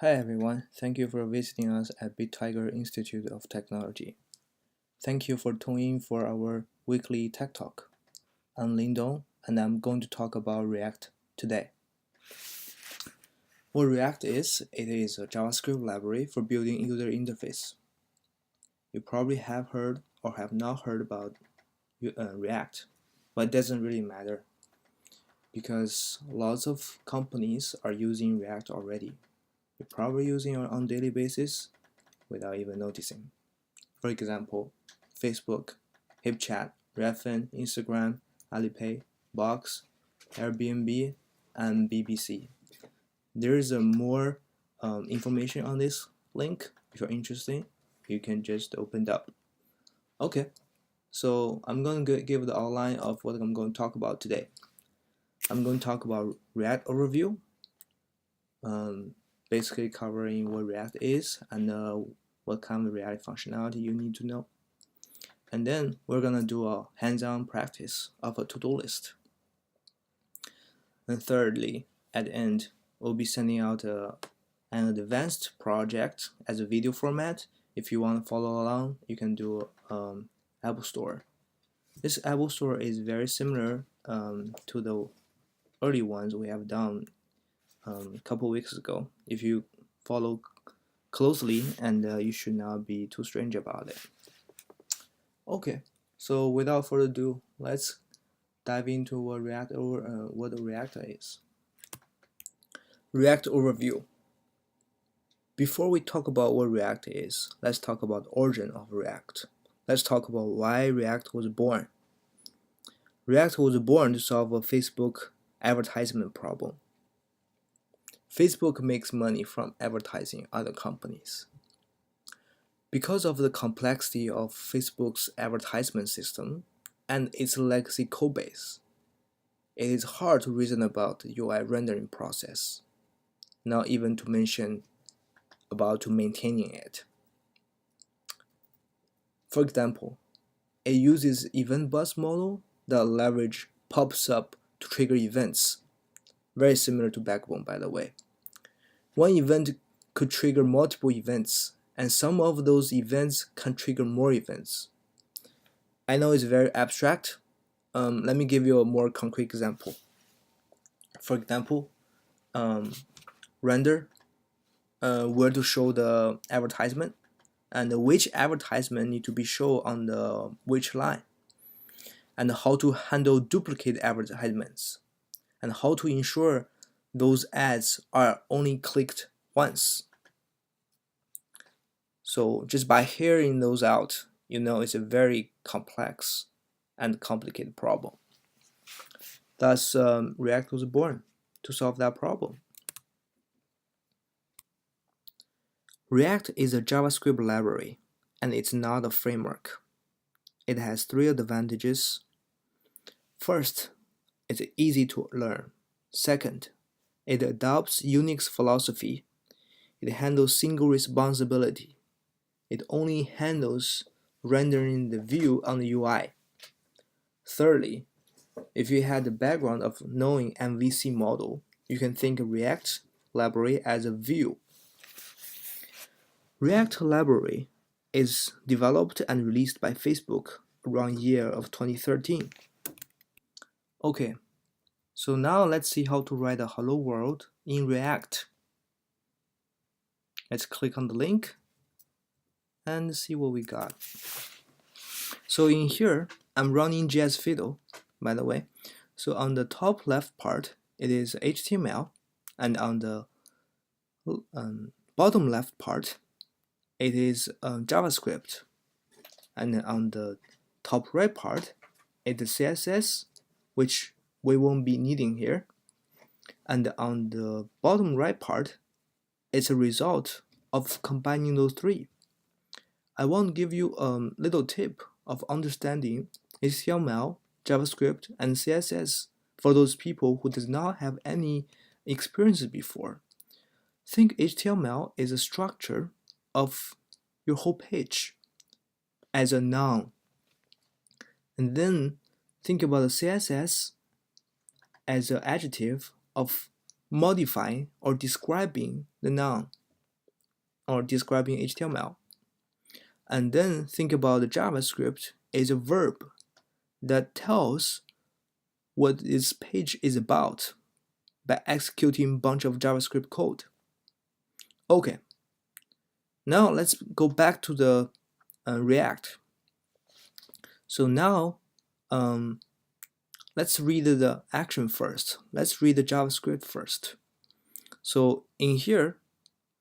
Hi everyone, thank you for visiting us at Big Tiger Institute of Technology. Thank you for tuning in for our weekly Tech Talk. I'm Lindong and I'm going to talk about React today. What React is, it is a JavaScript library for building user interface. You probably have heard or have not heard about React, but it doesn't really matter because lots of companies are using React already. You're probably using it on a daily basis without even noticing. For example, Facebook, HipChat, Redfin, Instagram, Alipay, Box, Airbnb, and BBC. There is more information on this link. If you're interested, you can just open it up. Okay, so I'm going to give the outline of what I'm going to talk about today. I'm going to talk about React overview, basically covering what React is and what kind of React functionality you need to know. And then we're gonna do a hands-on practice of a to-do list. And thirdly, at the end, we'll be sending out an advanced project as a video format. If you want to follow along, you can do Apple Store. This Apple Store is very similar to the early ones we have done a couple weeks ago. If you follow closely, and you should not be too strange about it. Okay, so without further ado, let's dive into what React is. React overview. Before we talk about what React is, let's talk about the origin of React. Let's talk about why React was born. React was born to solve a Facebook advertisement problem. Facebook makes money from advertising other companies. Because of the complexity of Facebook's advertisement system and its legacy codebase, it is hard to reason about the UI rendering process, not even to mention about maintaining it. For example, it uses event bus model that leverage pops up to trigger events, very similar to Backbone, by the way. One event could trigger multiple events, and some of those events can trigger more events. I know it's very abstract. Let me give you a more concrete example. For example, render where to show the advertisement and which advertisement need to be shown on the which line, and how to handle duplicate advertisements, and how to ensure those ads are only clicked once. So just by hearing those out, you know it's a very complex and complicated problem. Thus, React was born to solve that problem. React is a JavaScript library, and it's not a framework. It has three advantages. First, it's easy to learn. Second, it adopts Unix philosophy. It handles single responsibility. It only handles rendering the view on the UI. Thirdly, if you had the background of knowing MVC model, you can think of React library as a view. React library is developed and released by Facebook around year of 2013. Okay, so now let's see how to write a hello world in React. Let's click on the link and see what we got. So in here, I'm running JS Fiddle, by the way. So on the top left part, it is HTML, and on the bottom left part, it is JavaScript, and on the top right part, it is CSS, which we won't be needing here, and on the bottom right part, it's a result of combining those three. I want to give you a little tip of understanding HTML, JavaScript, and CSS for those people who does not have any experience before. Think HTML is a structure of your whole page as a noun. And then think about the CSS as an adjective of modifying or describing the noun. or describing HTML. And then think about the JavaScript as a verb that tells what this page is about by executing a bunch of JavaScript code. Okay, now let's go back to the React. So now let's read the action first. Let's read the JavaScript first. So in here,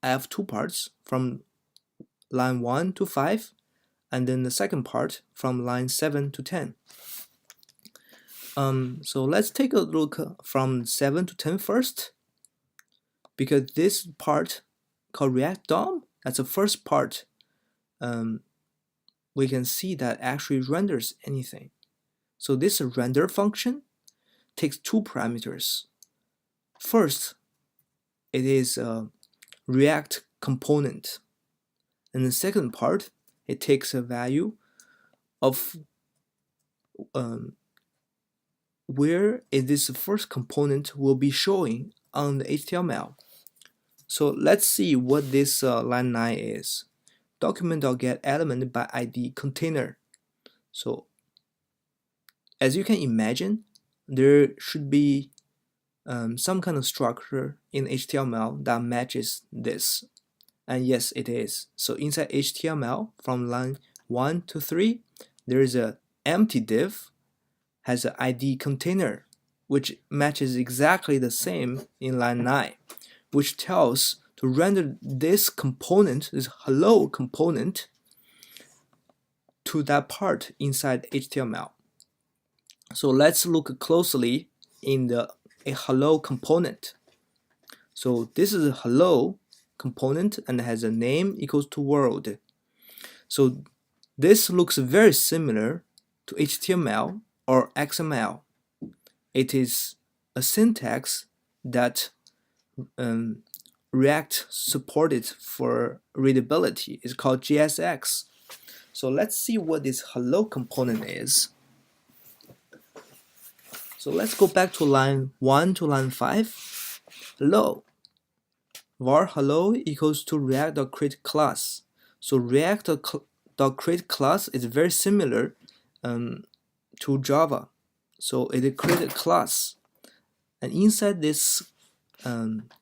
I have two parts from line 1 to 5, and then the second part from line 7 to 10. So let's take a look from 7 to 10 first, because this part called React DOM, that's the first part. We can see that actually renders anything. So this render function takes two parameters. First, it is a React component. And the second part, it takes a value of where this first component will be showing on the HTML. So let's see what this line 9 is. Document.get element by ID container. So as you can imagine, there should be some kind of structure in HTML that matches this. And yes, it is. So inside HTML, from line 1 to 3, there is an empty div, has an ID container, which matches exactly the same in line 9, which tells to render this component, this hello component, to that part inside HTML. So let's look closely in a hello component. So this is a hello component and has a name equals to world. So this looks very similar to HTML or XML. It is a syntax that React supported for readability. It's called JSX. So let's see what this hello component is. So let's go back to line 1 to line 5. Hello. Var hello equals to React.create class. So React.create class is very similar to Java. So it creates a class. And inside this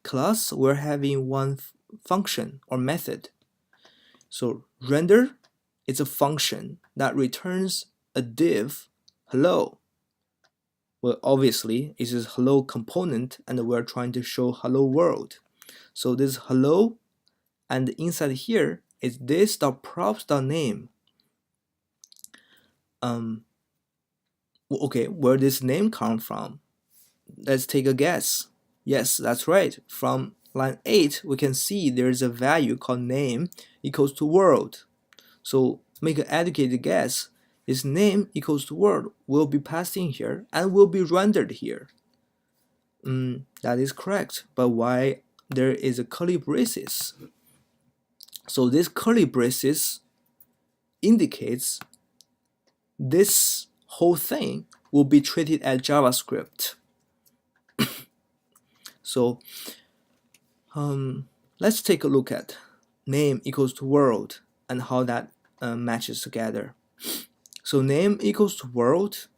class, we're having one function or method. So render is a function that returns a div hello. Well, obviously, it is hello component, and we're trying to show hello world. So this hello, and inside here is this.props.name. Okay, where this name come from? Let's take a guess. Yes, that's right. From line 8, we can see there's a value called name equals to world. So make an educated guess. This name equals to world will be passed in here and will be rendered here. That is correct. But why there is a curly braces? So this curly braces indicates this whole thing will be treated as JavaScript. So let's take a look at name equals to world and how that matches together. So name equals to world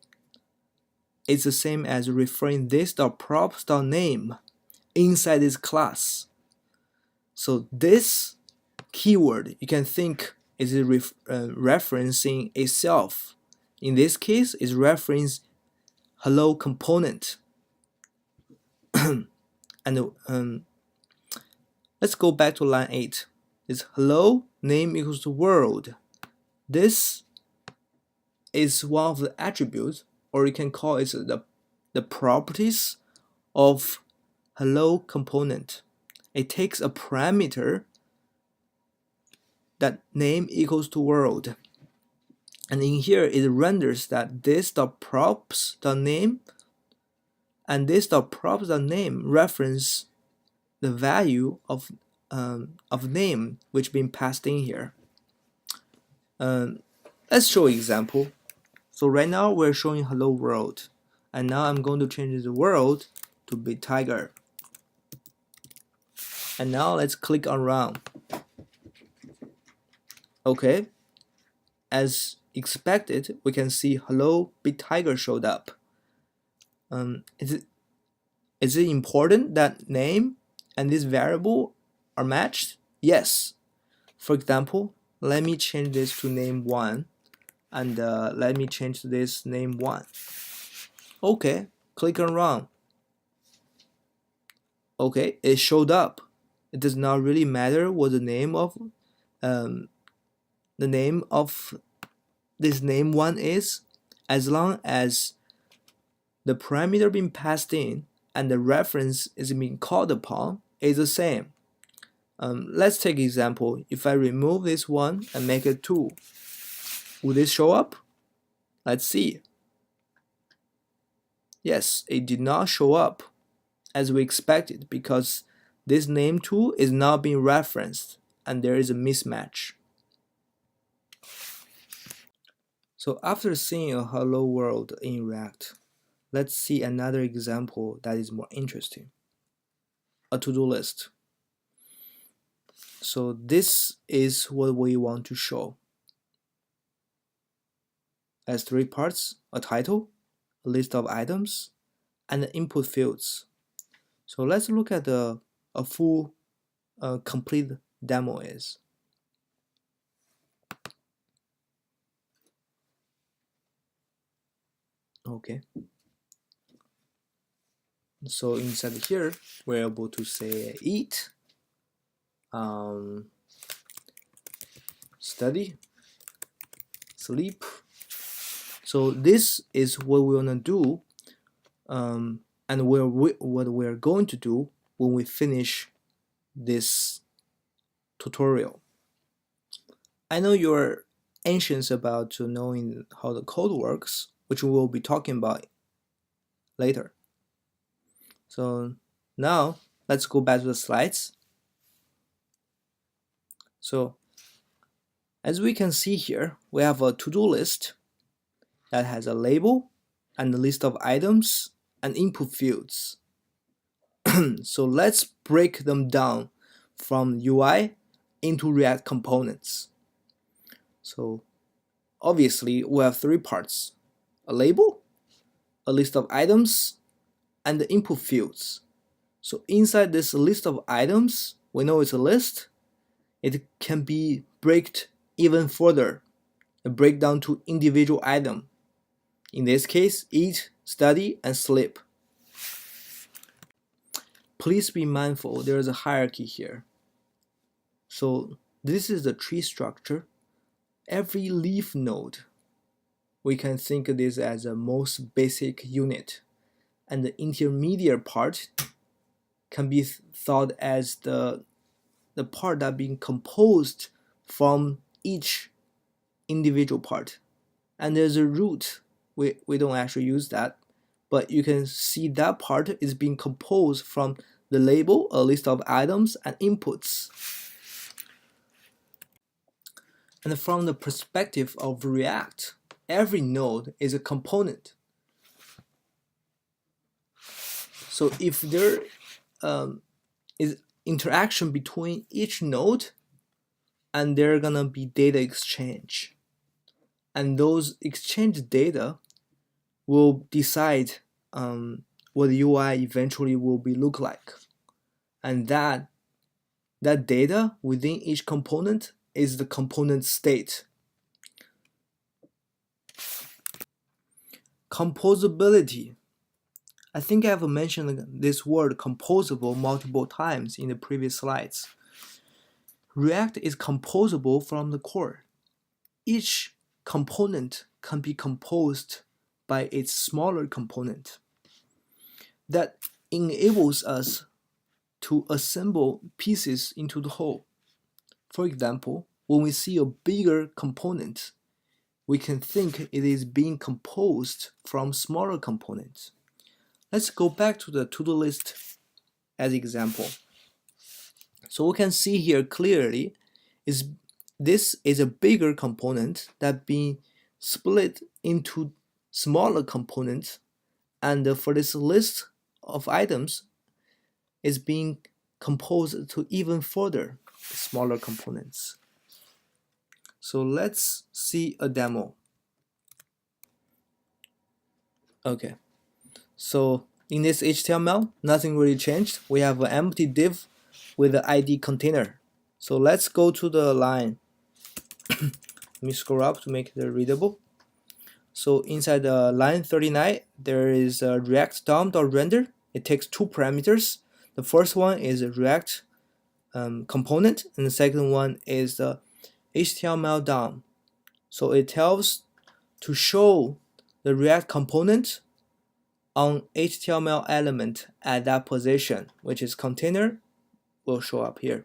is the same as referring this.props.name inside this class. So this keyword you can think is referencing itself. In this case, is reference hello component. And let's go back to line 8. It's hello name equals to world. This is one of the attributes, or you can call it the properties of hello component. It takes a parameter that name equals to world, and in here it renders that this.props.name and this.props.name reference the value of name which been passed in here. Let's show an example. So right now we're showing hello world, and now I'm going to change the world to be tiger. And now let's click on run. Okay, as expected, we can see hello big tiger showed up. Is it important that name and this variable are matched? Yes. For example, let me change this to name 1 and let me change this name 1. Okay, click on run. Okay, it showed up. It does not really matter what um, the name of this name 1 is, as long as the parameter being passed in and the reference is being called upon is the same. Let's take an example. If I remove this one and make it 2, will this show up? Let's see. Yes, it did not show up as we expected because this name 2 is not being referenced and there is a mismatch. So after seeing a hello world in React, let's see another example that is more interesting. A to-do list. So this is what we want to show. As 3 parts, a title, a list of items, and the input fields. So let's look at a full complete demo is. Okay. So inside here, we're able to say eat, study, sleep. So this is what we want to do, and what we're going to do when we finish this tutorial. I know you're anxious about knowing how the code works, which we will be talking about later. So now let's go back to the slides. So as we can see here, we have a to-do list that has a label and a list of items and input fields. So let's break them down from UI into React components. So obviously we have 3 parts: a label, a list of items, and the input fields. So inside this list of items, we know it's a list. It can be breaked even further, a breakdown to individual item. In this case, eat, study, and sleep. Please be mindful, there is a hierarchy here. So this is the tree structure. Every leaf node, we can think of this as a most basic unit, and the intermediate part can be thought as the part that being composed from each individual part. And there's a root. We don't actually use that, but you can see that part is being composed from the label, a list of items, and inputs. And from the perspective of React, every node is a component. So if there is interaction between each node, and there are gonna be data exchange, and those exchange data will decide what the UI eventually will be look like, and that data within each component is the component state. Composability. I think I've mentioned this word composable multiple times in the previous slides. React is composable from the core. Each component can be composed by its smaller component. That enables us to assemble pieces into the whole. For example, when we see a bigger component, we can think it is being composed from smaller components. Let's go back to the to-do list as example. So we can see here clearly this is a bigger component that being split into smaller components, and for this list of items is being composed to even further smaller components. So let's see a demo. Okay, so in this HTML, nothing really changed. We have an empty div with the ID container. So let's go to the line. Let me scroll up to make it readable. So inside the line 39, there is a React DOM.render. It takes two parameters. The first one is a React component, and the second one is the HTML DOM. So it tells to show the React component on HTML element at that position, which is container, will show up here.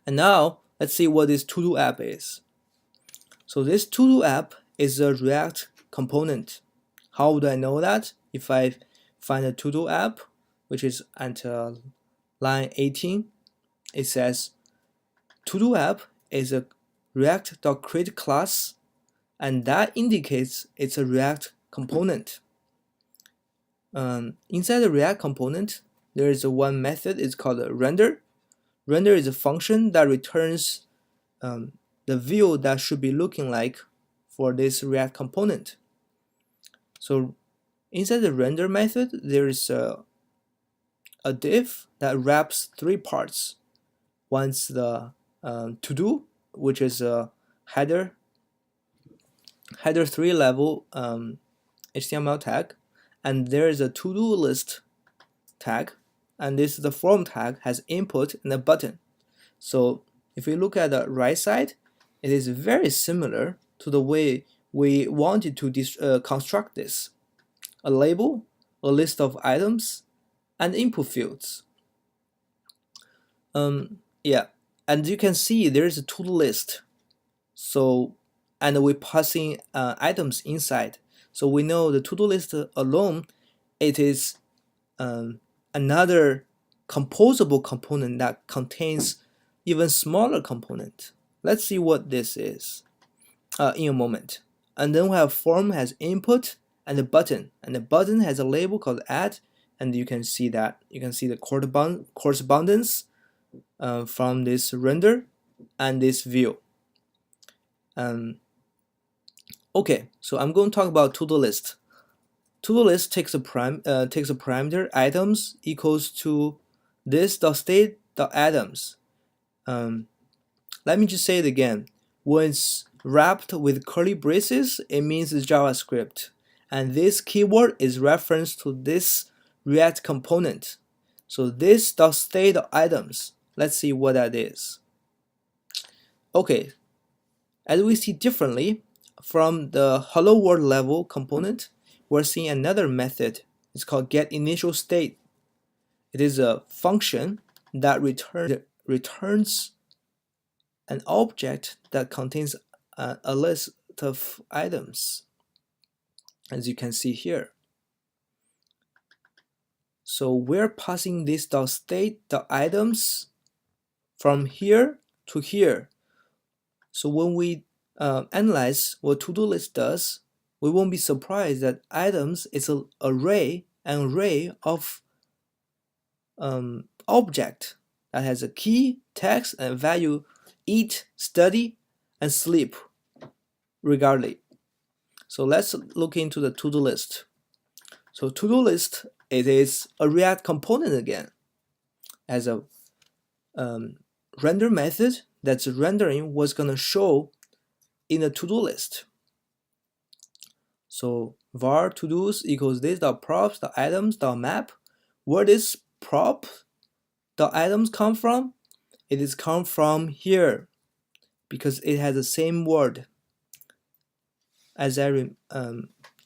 And now let's see what this to-do app is. So this to-do app is a React component. How would I know that? If I find a to-do app, which is at line 18, it says to-do app is a React.create class, and that indicates it's a React component. Inside the React component, there is one method. It's called a render. Render is a function that returns the view that should be looking like for this React component. So inside the render method, there is a div that wraps three parts. One's the to-do, which is a header 3 level HTML tag, and there is a to-do list tag, and this the form tag has input and a button. So if we look at the right side, it is very similar to the way we wanted to construct this. A label, a list of items, and input fields. Yeah, and you can see there is a to-do list. So, and we're passing items inside. So we know the to-do list alone, it is another composable component that contains even smaller component. Let's see what this is in a moment. And then we have form has input and the button has a label called add, and you can see that the correspondence from this render and this view. Okay, so I'm going to talk about to-do list. To-do list takes a parameter items equals to this.state.items. Let me just say it again. When it's wrapped with curly braces, it means it's JavaScript, and this keyword is reference to this React component. So this.state.items. Let's see what that is. Okay, as we see differently from the hello world level component, we're seeing another method. It's called getInitialState. It is a function that returns an object that contains a list of items, as you can see here. So we're passing this .state.items from here to here. So when we analyze what to-do list does, we won't be surprised that items is an array of object that has a key, text, and value: eat, study, and sleep, regardless. So let's look into the to-do list. So to-do list, it is a React component again, as a render method that's rendering what's gonna show in a to-do list. So var to-dos equals this.props.items.map. Where this prop.items come from? It is come from here because it has the same word. As I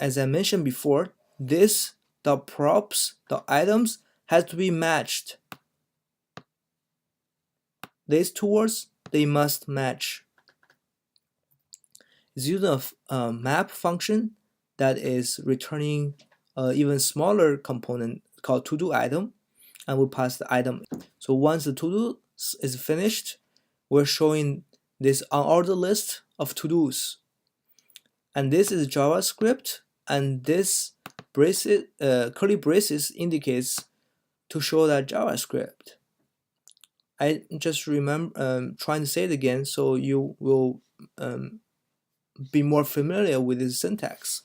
mentioned before, this.props.items has to be matched. These two words, they must match. It's using a map function that is returning an even smaller component called to-do item, and we pass the item. So once the to-do is finished, we're showing this unordered list of to-dos. And this is JavaScript, and this curly braces indicates to show that JavaScript. I just remember trying to say it again so you will be more familiar with this syntax.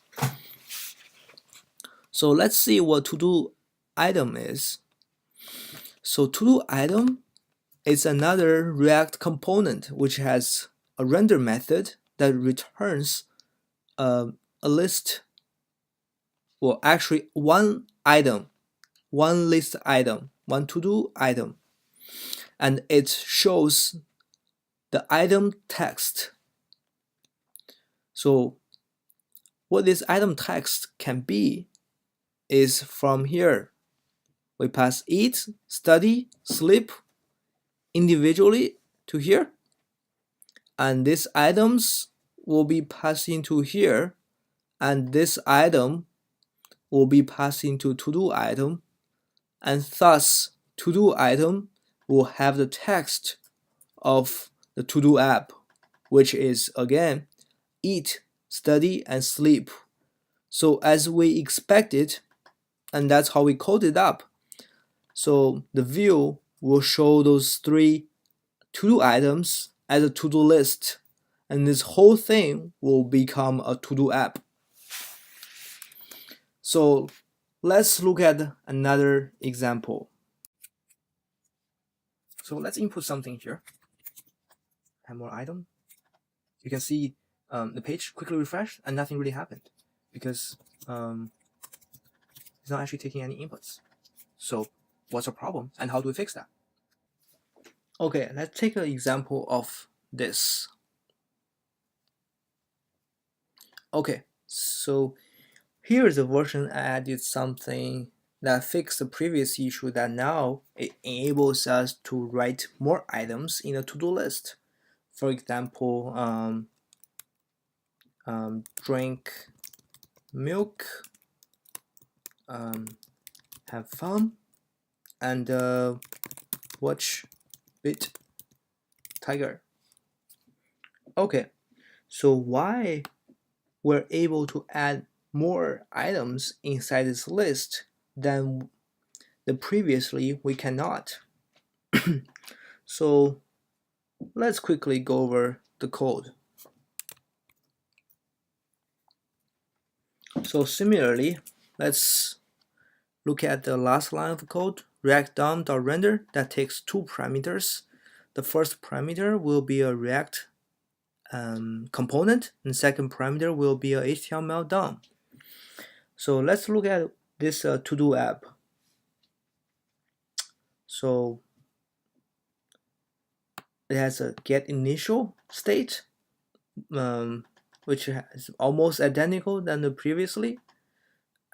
So let's see what to-do item is. So to-do item is another React component which has a render method that returns a list, well actually one item, one list item, one to-do item, and it shows the item text. So what this item text can be is from here. We pass eat, study, sleep individually to here, and these items will be passing to here, and this item will be passing to to-do item, and thus to-do item will have the text of the to-do app, which is again eat, study, and sleep. So as we expected, and that's how we code it up. So the view will show those three to-do items as a to-do list, and this whole thing will become a to-do app. So let's look at another example. So let's input something here. Have more item. You can see the page quickly refreshed and nothing really happened because it's not actually taking any inputs. So what's the problem and how do we fix that? Okay, let's take an example of this. Okay, so here is a version I added something that fixed the previous issue, that now it enables us to write more items in a to-do list. For example, drink milk, have fun, and watch Bit Tiger. Okay, so why we're able to add more items inside this list than the previously we cannot? So let's quickly go over the code. So similarly, let's look at the last line of code, React DOM.render, that takes two parameters. The first parameter will be a React component, and second parameter will be a HTML DOM. So let's look at this to-do app. So it has a get initial state, which is almost identical than the previously,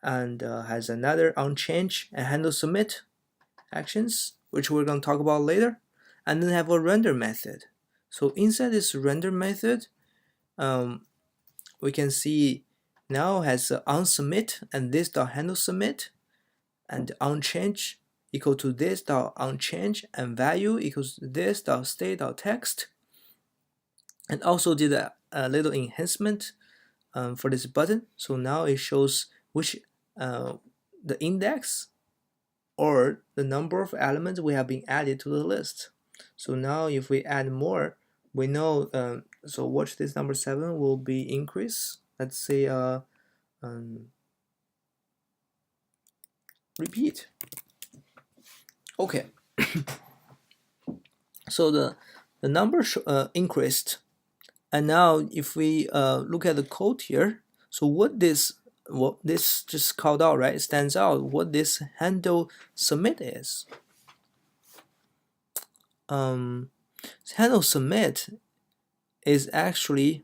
and has another onChange and handle submit actions, which we're going to talk about later, and then have a render method. So inside this render method, we can see now has onSubmit and this.handle submit, and onChange equal to this.onChange, and value equals to this.state.text, and also did a little enhancement for this button. So now it shows which the index or the number of elements we have been added to the list. So now if we add more, we know, so watch this, number 7 will be increase. Let's say repeat. Okay. So the number increased, and now if we look at the code here, so what this just called out, right? It stands out what this handle submit is. Handle submit is actually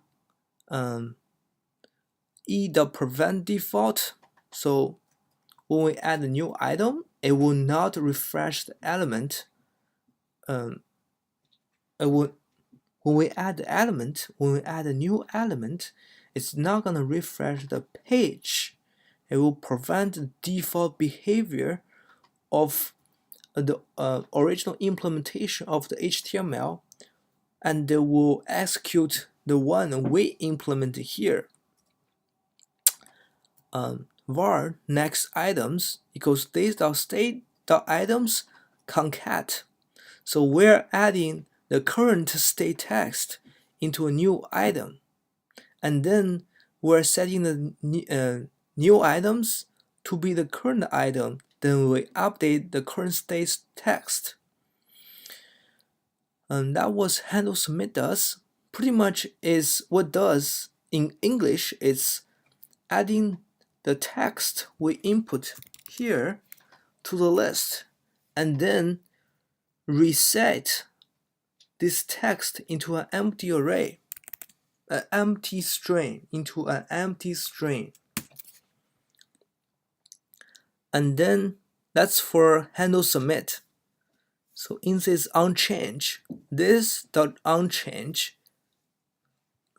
e.prevent default. So when we add a new item, it will not refresh the element. When we add a new element, it's not going to refresh the page. It will prevent the default behavior of the original implementation of the HTML, and it will execute the one we implemented here. Var next items equals this.state.items concat. So we're adding the current state text into a new item, and then we're setting the new items to be the current item. Then we update the current state text. And that was handle submit does. Pretty much is what does in English is adding the text we input here to the list, and then reset this text into an empty array, an empty string into an empty string. And then that's for handle submit. So in this unchange, this dot unchange,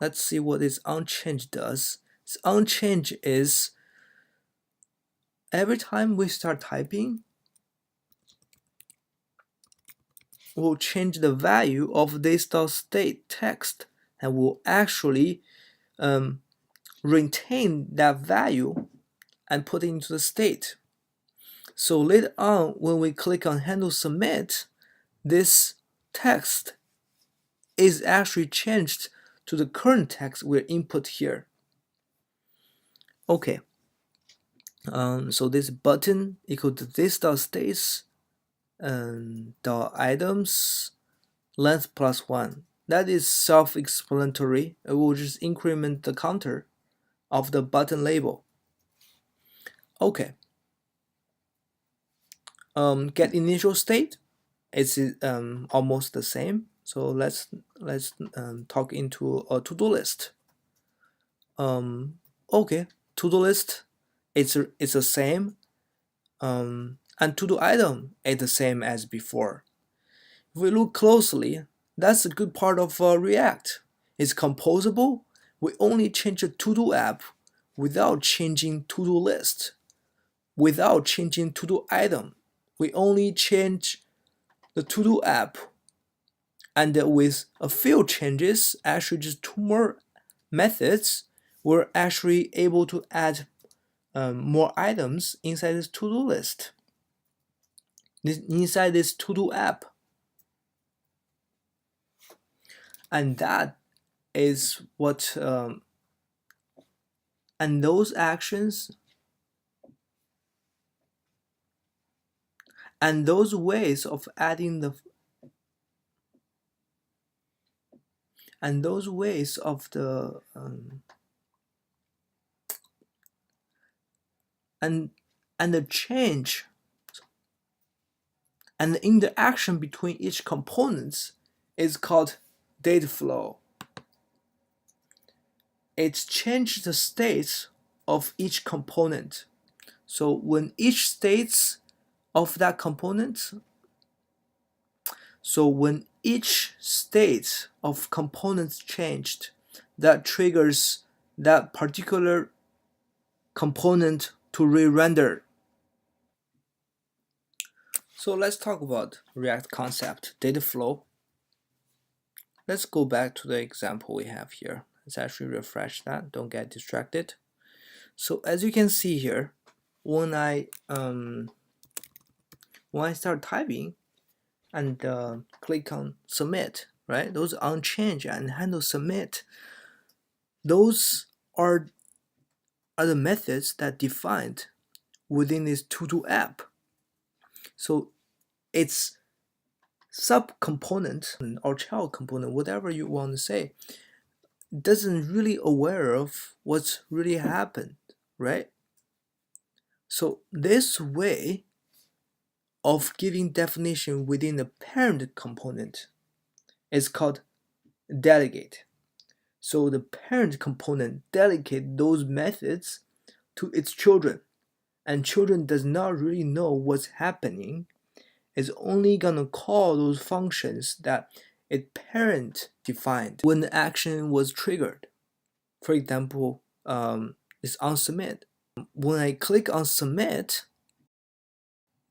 let's see what this unchange does. This unchange is every time we start typing, we'll change the value of this dot state text, and we'll actually retain that value and put it into the state. So later on, when we click on handle submit, this text is actually changed to the current text we input here. Okay. So this button equal to this dot states dot items length plus 1. That is self-explanatory. It will just increment the counter of the button label. Okay. Get initial state is almost the same. So let's talk into a to-do list. Okay, to-do list it's the same. And to-do item is the same as before. If we look closely, that's a good part of React. It's composable. We only change a to-do app without changing to-do list, without changing to-do item. We only change the to-do app, and with a few changes, actually just 2 more methods, we're actually able to add more items inside this to-do list, inside this to-do app. And that is what, and those actions and those ways of adding the, and those ways of the, and the change and the interaction between each components is called data flow. It's changed the states of each component. So when each states of that component, so when each state of components changed, that triggers that particular component to re-render. So let's talk about React concept, data flow. Let's go back to the example we have here. Let's actually refresh that, don't get distracted. So as you can see here, when I start typing and click on submit, right? Those unchange and handle submit, those are the methods that defined within this to-do app. So it's sub-component or child component, whatever you want to say, doesn't really aware of what's really happened, right? So this way of giving definition within the parent component is called delegate. So the parent component delegate those methods to its children, and children does not really know what's happening. It's only gonna call those functions that its parent defined when the action was triggered. For example, it's on submit. When I click on submit,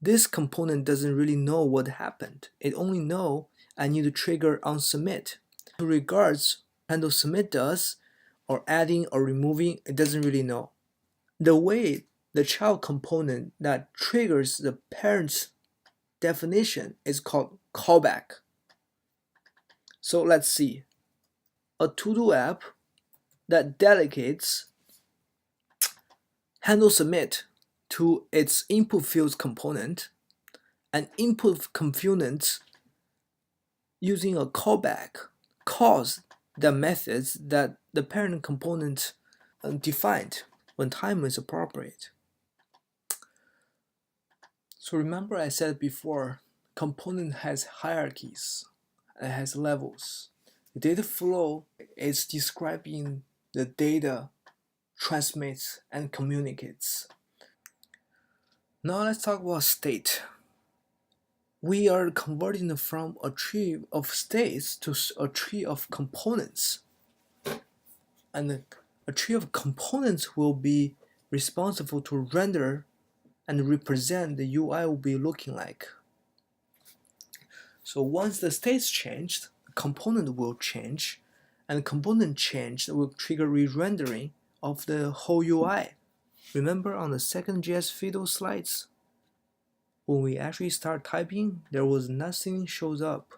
this component doesn't really know what happened. It only know I need to trigger on submit. In regards handle submit does, or adding or removing, it doesn't really know. The way the child component that triggers the parent's definition is called callback. So let's see. A to-do app that delegates handle submit to its input fields component and input component using a callback calls the methods that the parent component defined when time is appropriate. So remember I said before, component has hierarchies, it has levels. The data flow is describing the data transmits and communicates. Now let's talk about state. We are converting from a tree of states to a tree of components. And a tree of components will be responsible to render and represent the UI will be looking like. So once the state's changed, the component will change, and the component change will trigger re-rendering of the whole UI. Remember on the second JS Fiddle slides? When we actually start typing, there was nothing shows up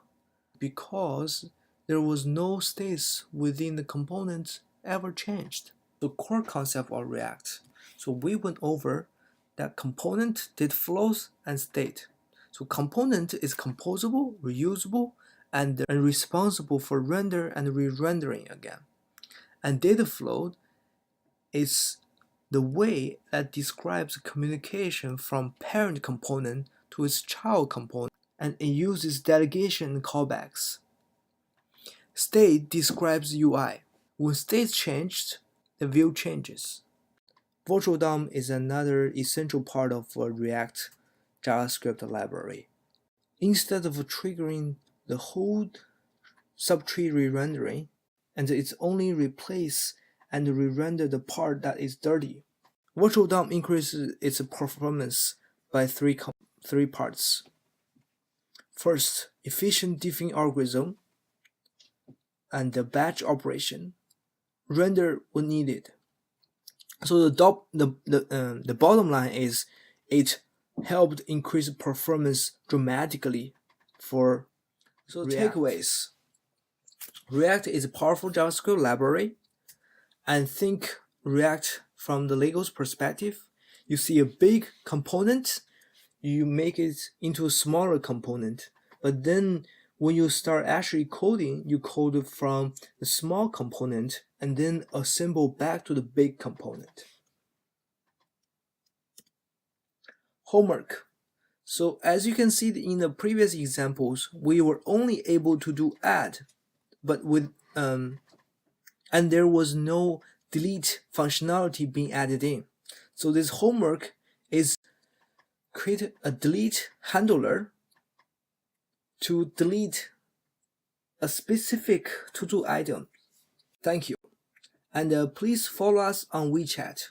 because there was no states within the component ever changed. The core concept of React. So we went over that component, data flows, and state. So component is composable, reusable, and responsible for render and re-rendering again. And data flow is the way that describes communication from parent component to its child component, and it uses delegation and callbacks. State describes UI. When state changed, the view changes. Virtual DOM is another essential part of a React JavaScript library. Instead of triggering the whole subtree re-rendering, and it's only replace and re-render the part that is dirty. Virtual DOM increases its performance by three parts. First, efficient diffing algorithm and the batch operation. Render when needed. So the bottom line is it helped increase performance dramatically for React. Takeaways. React is a powerful JavaScript library, and think React from the Lego's perspective. You see a big component, you make it into a smaller component, but then when you start actually coding, you code it from the small component and then assemble back to the big component. Homework. So as you can see in the previous examples, we were only able to do add, but with and there was no delete functionality being added in. So this homework is create a delete handler to delete a specific to-do item. Thank you. And please follow us on WeChat.